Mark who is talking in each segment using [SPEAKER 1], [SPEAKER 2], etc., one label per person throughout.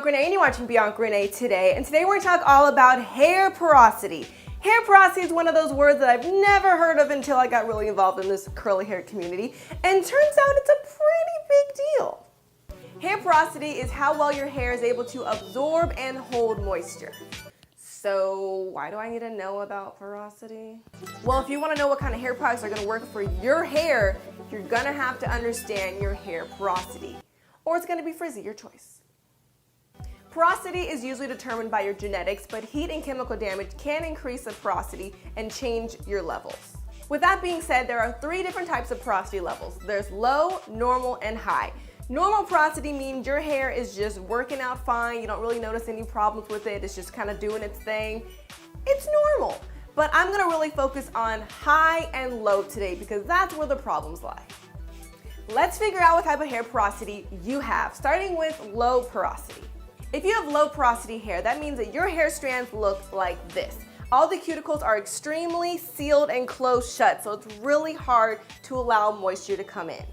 [SPEAKER 1] Renee and you're watching Bianca Renee Today. And today we're going to talk all about hair porosity. Hair porosity is one of those words that I've never heard of until I got really involved in this curly hair community. And turns out it's a pretty big deal. Hair porosity is how well your hair is able to absorb and hold moisture. So why do I need to know about porosity? Well, if you want to know what kind of hair products are going to work for your hair, you're going to have to understand your hair porosity. Or it's going to be frizzy, your choice. Porosity is usually determined by your genetics, but heat and chemical damage can increase the porosity and change your levels. With that being said, there are 3 different types of porosity levels. There's low, normal, and high. Normal porosity means your hair is just working out fine. You don't really notice any problems with it. It's just kind of doing its thing. It's normal. But I'm going to really focus on high and low today because that's where the problems lie. Let's figure out what type of hair porosity you have, starting with low porosity. If you have low porosity hair, that means that your hair strands look like this. All the cuticles are extremely sealed and closed shut, so it's really hard to allow moisture to come in.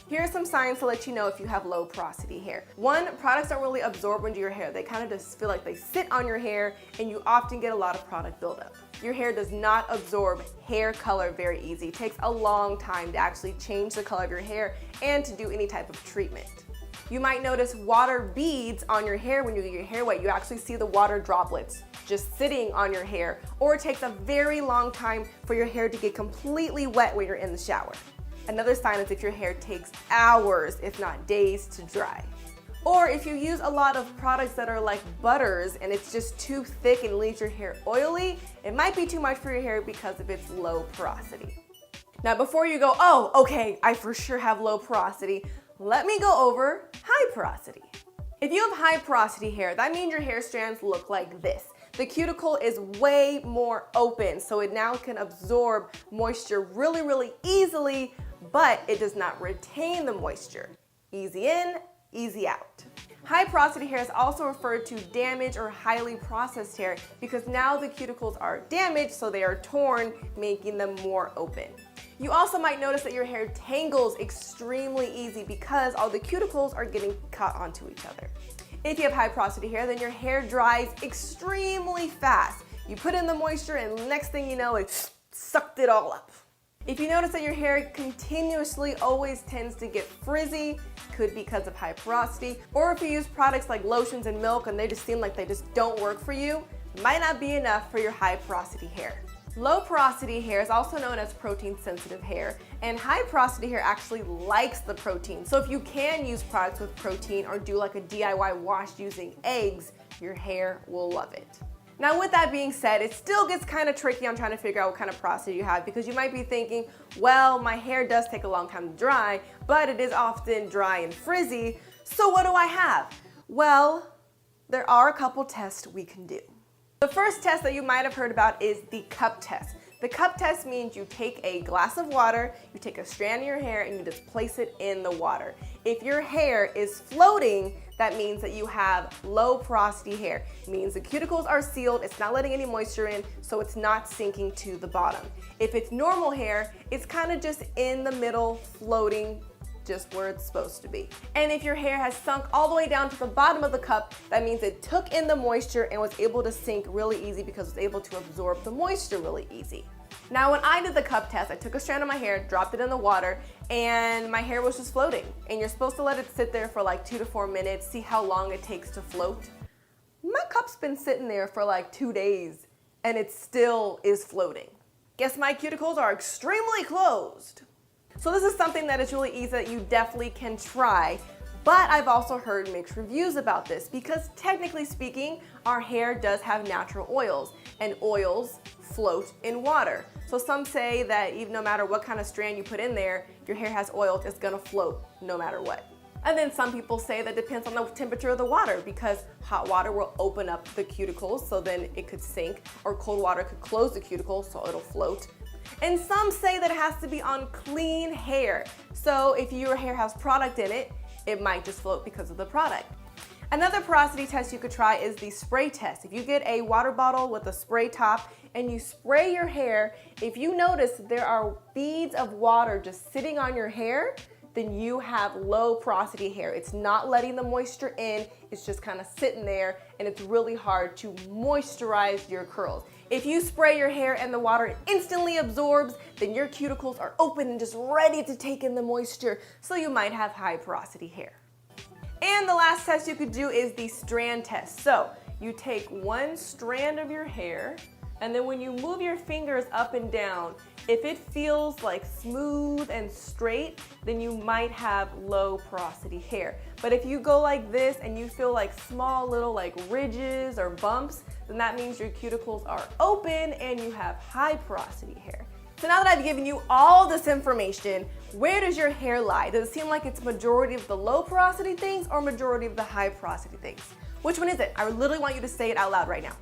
[SPEAKER 1] Here are some signs to let you know if you have low porosity hair. 1, products don't really absorb into your hair. They kind of just feel like they sit on your hair and you often get a lot of product buildup. Your hair does not absorb hair color very easy. It takes a long time to actually change the color of your hair and to do any type of treatment. You might notice water beads on your hair when you get your hair wet. You actually see the water droplets just sitting on your hair, or it takes a very long time for your hair to get completely wet when you're in the shower. Another sign is if your hair takes hours, if not days, to dry. Or if you use a lot of products that are like butters and it's just too thick and leaves your hair oily, it might be too much for your hair because of its low porosity. Now before you go, oh, okay, I for sure have low porosity, let me go over high porosity. If you have high porosity hair, that means your hair strands look like this. The cuticle is way more open, so it now can absorb moisture really easily, but it does not retain the moisture. Easy in, easy out. High porosity hair is also referred to damaged or highly processed hair because now the cuticles are damaged, so they are torn, making them more open. You also might notice that your hair tangles extremely easy because all the cuticles are getting caught onto each other. If you have high porosity hair, then your hair dries extremely fast. You put in the moisture and next thing you know, it sucked it all up. If you notice that your hair continuously always tends to get frizzy, could be because of high porosity, or if you use products like lotions and milk and they just seem like they just don't work for you, might not be enough for your high porosity hair. Low porosity hair is also known as protein sensitive hair, and high porosity hair actually likes the protein. So if you can use products with protein or do like a DIY wash using eggs, your hair will love it. Now with that being said, it still gets kind of tricky on trying to figure out what kind of porosity you have because you might be thinking, well, my hair does take a long time to dry, but it is often dry and frizzy, so what do I have? Well, there are a couple tests we can do. The first test that you might have heard about is the cup test. The cup test means you take a glass of water, you take a strand of your hair, and you just place it in the water. If your hair is floating, that means that you have low porosity hair. It means the cuticles are sealed, it's not letting any moisture in, so it's not sinking to the bottom. If it's normal hair, it's kind of just in the middle, floating, just where it's supposed to be. And if your hair has sunk all the way down to the bottom of the cup, that means it took in the moisture and was able to sink really easy because it was able to absorb the moisture really easy. Now when I did the cup test, I took a strand of my hair, dropped it in the water, and my hair was just floating. And you're supposed to let it sit there for like 2 to 4 minutes, see how long it takes to float. My cup's been sitting there for like 2 days and it still is floating. Guess my cuticles are extremely closed. So this is something that is really easy that you definitely can try, but I've also heard mixed reviews about this because technically speaking, our hair does have natural oils and oils float in water. So some say that even no matter what kind of strand you put in there, your hair has oils, it's gonna float no matter what. And then some people say that depends on the temperature of the water because hot water will open up the cuticles so then it could sink, or cold water could close the cuticles so it'll float. And some say that it has to be on clean hair. So if your hair has product in it, it might just float because of the product. Another porosity test you could try is the spray test. If you get a water bottle with a spray top and you spray your hair, if you notice there are beads of water just sitting on your hair, then you have low porosity hair. It's not letting the moisture in, it's just kind of sitting there, and it's really hard to moisturize your curls. If you spray your hair and the water instantly absorbs, then your cuticles are open and just ready to take in the moisture, so you might have high porosity hair. And the last test you could do is the strand test. So you take one strand of your hair, and then when you move your fingers up and down, if it feels like smooth and straight, then you might have low porosity hair. But if you go like this and you feel like small little like ridges or bumps, then that means your cuticles are open and you have high porosity hair. So now that I've given you all this information, where does your hair lie? Does it seem like it's majority of the low porosity things or majority of the high porosity things? Which one is it? I literally want you to say it out loud right now.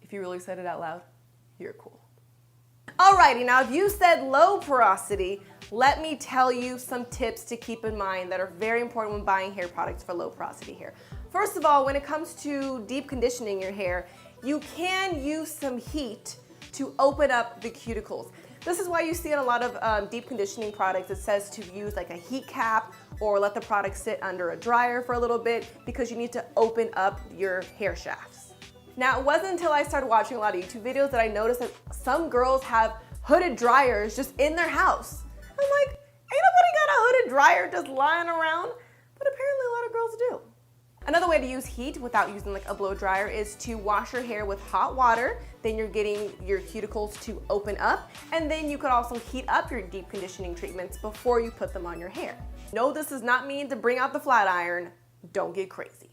[SPEAKER 1] If you really said it out loud, you're cool. Alrighty, now if you said low porosity, let me tell you some tips to keep in mind that are very important when buying hair products for low porosity hair. First of all, when it comes to deep conditioning your hair, you can use some heat to open up the cuticles. This is why you see in a lot of deep conditioning products it says to use like a heat cap or let the product sit under a dryer for a little bit, because you need to open up your hair shafts. Now, it wasn't until I started watching a lot of YouTube videos that I noticed that some girls have hooded dryers just in their house. I'm like, ain't nobody got a hooded dryer just lying around, but apparently a lot of girls do. Another way to use heat without using like a blow dryer is to wash your hair with hot water. Then you're getting your cuticles to open up, and then you could also heat up your deep conditioning treatments before you put them on your hair. No, this does not mean to bring out the flat iron. Don't get crazy.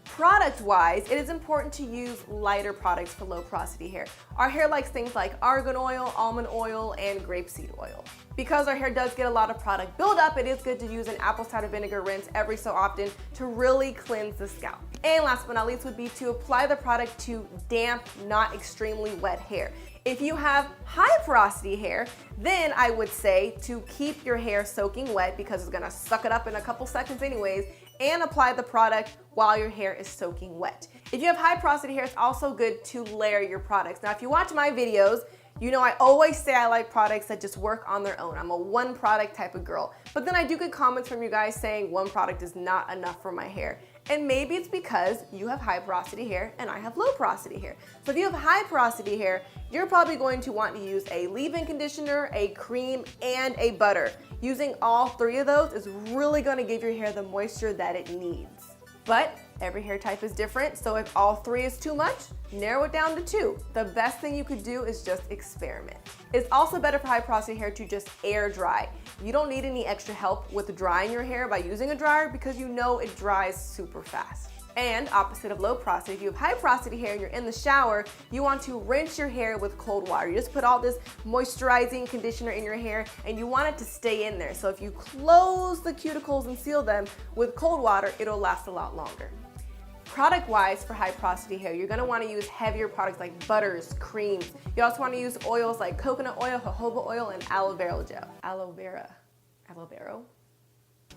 [SPEAKER 1] Product-wise, it is important to use lighter products for low porosity hair. Our hair likes things like argan oil, almond oil, and grapeseed oil. Because our hair does get a lot of product buildup, it is good to use an apple cider vinegar rinse every so often to really cleanse the scalp. And last but not least would be to apply the product to damp, not extremely wet hair. If you have high porosity hair, then I would say to keep your hair soaking wet, because it's gonna suck it up in a couple seconds anyways, and apply the product while your hair is soaking wet. If you have high porosity hair, it's also good to layer your products. Now, if you watch my videos, you know I always say I like products that just work on their own. I'm a one product type of girl. But then I do get comments from you guys saying one product is not enough for my hair. And maybe it's because you have high porosity hair and I have low porosity hair. So if you have high porosity hair, you're probably going to want to use a leave-in conditioner, a cream, and a butter. Using all three of those is really going to give your hair the moisture that it needs. But every hair type is different, so if all three is too much, narrow it down to two. The best thing you could do is just experiment. It's also better for high porosity hair to just air dry. You don't need any extra help with drying your hair by using a dryer, because you know it dries super fast. And opposite of low porosity, if you have high porosity hair and you're in the shower, you want to rinse your hair with cold water. You just put all this moisturizing conditioner in your hair and you want it to stay in there. So if you close the cuticles and seal them with cold water, it'll last a lot longer. Product-wise, for high porosity hair, you're gonna wanna use heavier products like butters, creams. You also wanna use oils like coconut oil, jojoba oil, and aloe vera gel. Aloe vera.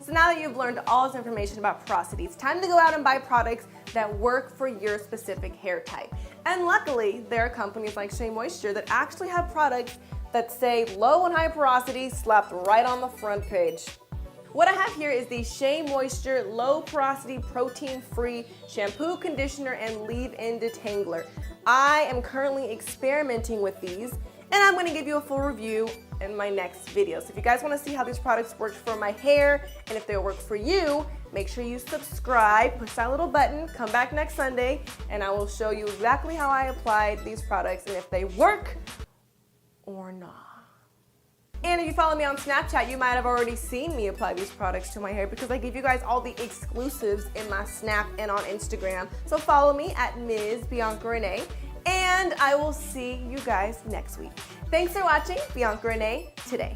[SPEAKER 1] So now that you've learned all this information about porosity, it's time to go out and buy products that work for your specific hair type. And luckily, there are companies like Shea Moisture that actually have products that say low and high porosity slapped right on the front page. What I have here is the Shea Moisture Low Porosity Protein Free Shampoo, Conditioner, and Leave-In Detangler. I am currently experimenting with these, and I'm going to give you a full review in my next video. So if you guys want to see how these products work for my hair and if they'll work for you, make sure you subscribe, push that little button, come back next Sunday, and I will show you exactly how I applied these products and if they work or not. And if you follow me on Snapchat, you might have already seen me apply these products to my hair, because I give you guys all the exclusives in my Snap and on Instagram. So follow me at Ms. Bianca Renee, and I will see you guys next week. Thanks for watching BiancaReneeToday.